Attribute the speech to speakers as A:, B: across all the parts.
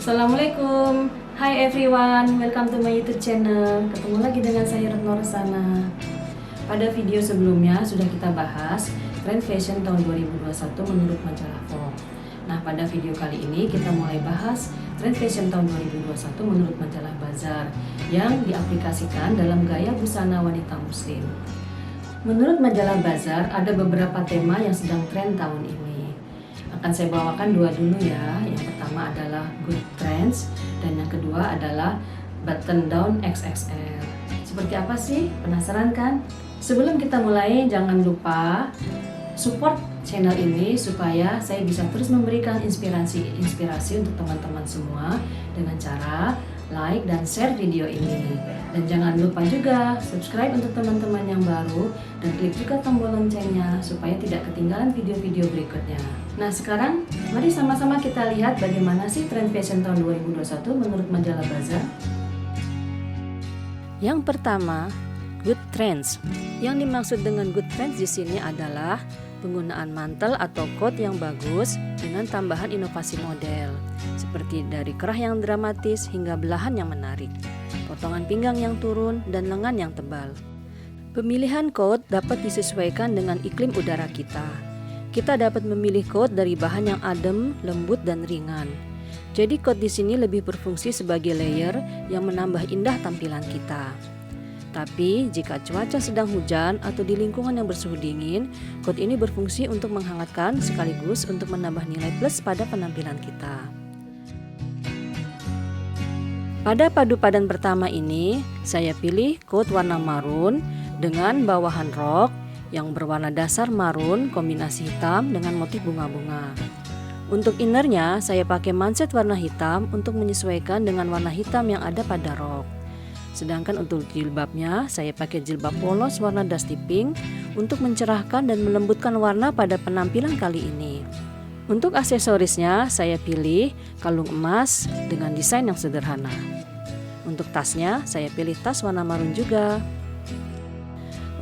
A: Assalamualaikum, hi everyone, welcome to my YouTube channel. Ketemu lagi dengan saya Retno Resana. Pada video sebelumnya sudah kita bahas tren fashion tahun 2021 menurut majalah Vogue. Nah, pada video kali ini kita mulai bahas tren fashion tahun 2021 menurut majalah Bazaar yang diaplikasikan dalam gaya busana wanita muslim. Menurut majalah Bazaar ada beberapa tema yang sedang tren tahun ini. Akan saya bawakan dua dulu ya. Yang pertama adalah good trends dan yang kedua adalah button down XXL. Seperti apa sih? Penasaran kan? Sebelum kita mulai, jangan lupa support channel ini supaya saya bisa terus memberikan inspirasi untuk teman-teman semua dengan cara like dan share video ini. Dan jangan lupa juga subscribe untuk teman-teman yang baru dan klik juga tombol loncengnya supaya tidak ketinggalan video-video berikutnya. Nah, sekarang mari sama-sama kita lihat bagaimana sih tren fashion tahun 2021 menurut majalah Bazaar.
B: Yang pertama, good trends. Yang dimaksud dengan good trends di sini adalah penggunaan mantel atau coat yang bagus dengan tambahan inovasi model, seperti dari kerah yang dramatis hingga belahan yang menarik, potongan pinggang yang turun, dan lengan yang tebal. Pemilihan coat dapat disesuaikan dengan iklim udara kita. Kita dapat memilih coat dari bahan yang adem, lembut, dan ringan. Jadi coat di sini lebih berfungsi sebagai layer yang menambah indah tampilan kita. Tapi jika cuaca sedang hujan atau di lingkungan yang bersuhu dingin, coat ini berfungsi untuk menghangatkan sekaligus untuk menambah nilai plus pada penampilan kita. Pada padu padan pertama ini, saya pilih coat warna marun dengan bawahan rok yang berwarna dasar marun kombinasi hitam dengan motif bunga-bunga. Untuk innernya, saya pakai manset warna hitam untuk menyesuaikan dengan warna hitam yang ada pada rok. Sedangkan untuk jilbabnya, saya pakai jilbab polos warna dusty pink untuk mencerahkan dan melembutkan warna pada penampilan kali ini. Untuk aksesorisnya, saya pilih kalung emas dengan desain yang sederhana. Untuk tasnya, saya pilih tas warna marun juga.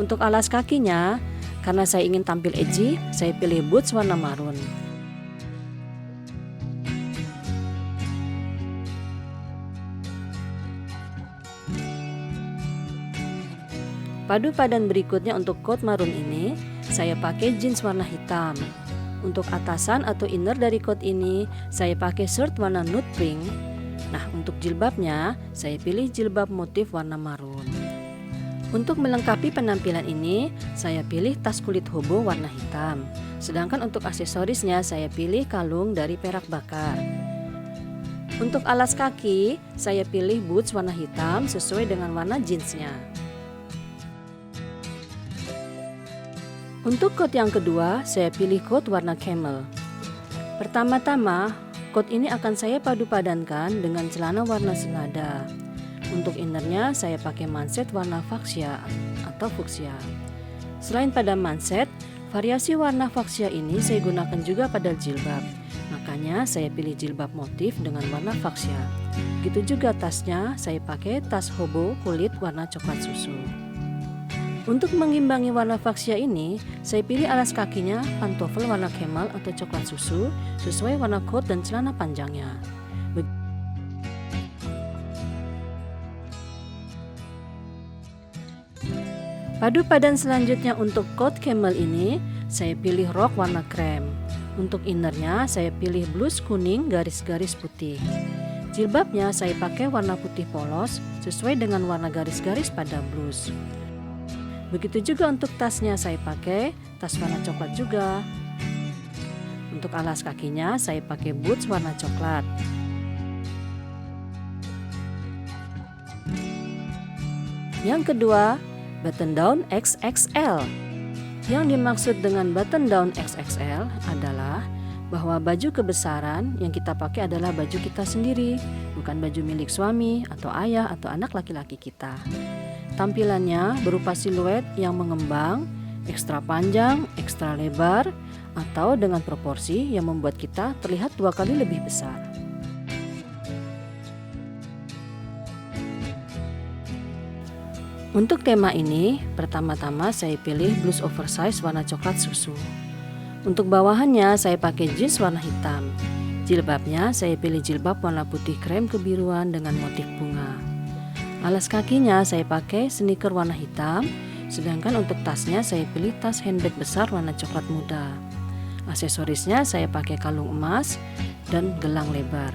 B: Untuk alas kakinya, karena saya ingin tampil edgy, saya pilih boots warna marun. Padu padan berikutnya untuk coat marun ini, saya pakai jeans warna hitam. Untuk atasan atau inner dari coat ini, saya pakai shirt warna nude pink. Nah, untuk jilbabnya, saya pilih jilbab motif warna marun. Untuk melengkapi penampilan ini, saya pilih tas kulit hobo warna hitam. Sedangkan untuk aksesorisnya, saya pilih kalung dari perak bakar. Untuk alas kaki, saya pilih boots warna hitam sesuai dengan warna jeansnya. Untuk coat yang kedua, saya pilih coat warna camel. Pertama-tama, coat ini akan saya padu-padankan dengan celana warna senada. Untuk innernya, saya pakai manset warna fuchsia atau fuchsia. Selain pada manset, variasi warna fuchsia ini saya gunakan juga pada jilbab. Makanya saya pilih jilbab motif dengan warna fuchsia. Begitu juga tasnya, saya pakai tas hobo kulit warna coklat susu. Untuk mengimbangi warna fuchsia ini, saya pilih alas kakinya pantofel warna camel atau coklat susu sesuai warna coat dan celana panjangnya. Padu padan selanjutnya untuk coat camel ini, saya pilih rok warna krem. Untuk innernya, saya pilih blus kuning garis-garis putih. Jilbabnya saya pakai warna putih polos sesuai dengan warna garis-garis pada blus. Begitu juga untuk tasnya, saya pakai tas warna coklat juga. Untuk alas kakinya, saya pakai boots warna coklat. Yang kedua, button down XXL. Yang dimaksud dengan button down XXL adalah bahwa baju kebesaran yang kita pakai adalah baju kita sendiri, bukan baju milik suami atau ayah atau anak laki-laki kita. Tampilannya berupa siluet yang mengembang, ekstra panjang, ekstra lebar, atau dengan proporsi yang membuat kita terlihat 2 kali lebih besar. Untuk tema ini, pertama-tama saya pilih blus oversize warna coklat susu. Untuk bawahannya saya pakai jeans warna hitam. Jilbabnya saya pilih jilbab warna putih krem kebiruan dengan motif bunga. Alas kakinya saya pakai sneaker warna hitam, sedangkan untuk tasnya saya pilih tas handbag besar warna coklat muda. Aksesorisnya saya pakai kalung emas dan gelang lebar.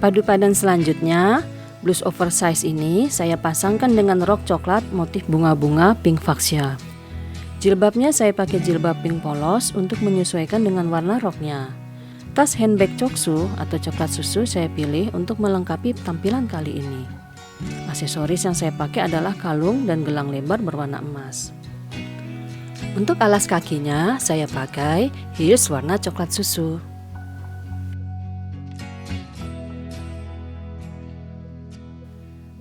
B: Padu padan selanjutnya, blus oversize ini saya pasangkan dengan rok coklat motif bunga-bunga pink fuchsia. Jilbabnya saya pakai jilbab pink polos untuk menyesuaikan dengan warna roknya. Tas handbag coksu atau coklat susu saya pilih untuk melengkapi tampilan kali ini. Aksesoris yang saya pakai adalah kalung dan gelang lebar berwarna emas. Untuk alas kakinya saya pakai heels warna coklat susu.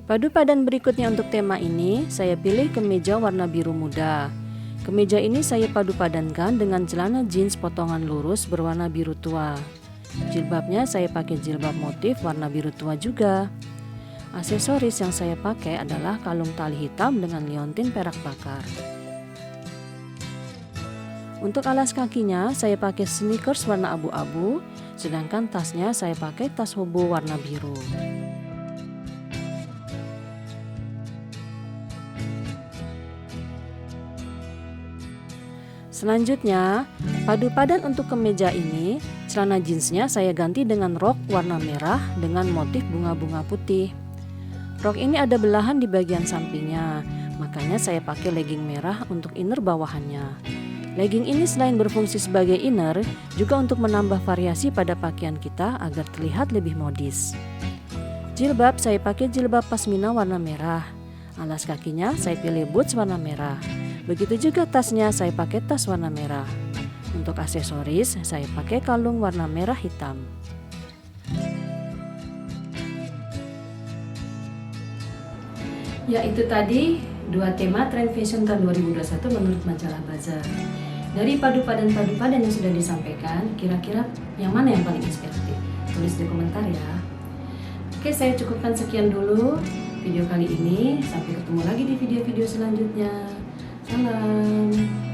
B: Padu padan berikutnya untuk tema ini, saya pilih kemeja warna biru muda. Kemeja ini saya padu padankan dengan celana jeans potongan lurus berwarna biru tua. Jilbabnya saya pakai jilbab motif warna biru tua juga. Aksesoris yang saya pakai adalah kalung tali hitam dengan liontin perak bakar. Untuk alas kakinya, saya pakai sneakers warna abu-abu, sedangkan tasnya saya pakai tas hobo warna biru. Selanjutnya, padu padan untuk kemeja ini, celana jeansnya saya ganti dengan rok warna merah dengan motif bunga-bunga putih. Rok ini ada belahan di bagian sampingnya, makanya saya pakai legging merah untuk inner bawahannya. Legging ini selain berfungsi sebagai inner, juga untuk menambah variasi pada pakaian kita agar terlihat lebih modis. Jilbab saya pakai jilbab pasmina warna merah. Alas kakinya saya pilih boots warna merah. Begitu juga tasnya saya pakai tas warna merah. Untuk aksesoris saya pakai kalung warna merah hitam.
A: Ya, itu tadi dua tema tren fashion tahun 2021 menurut majalah Bazaar. Dari padu padan yang sudah disampaikan, kira-kira yang mana yang paling inspiratif? Tulis di komentar ya. Oke, saya cukupkan sekian dulu video kali ini. Sampai ketemu lagi di video-video selanjutnya. Salam.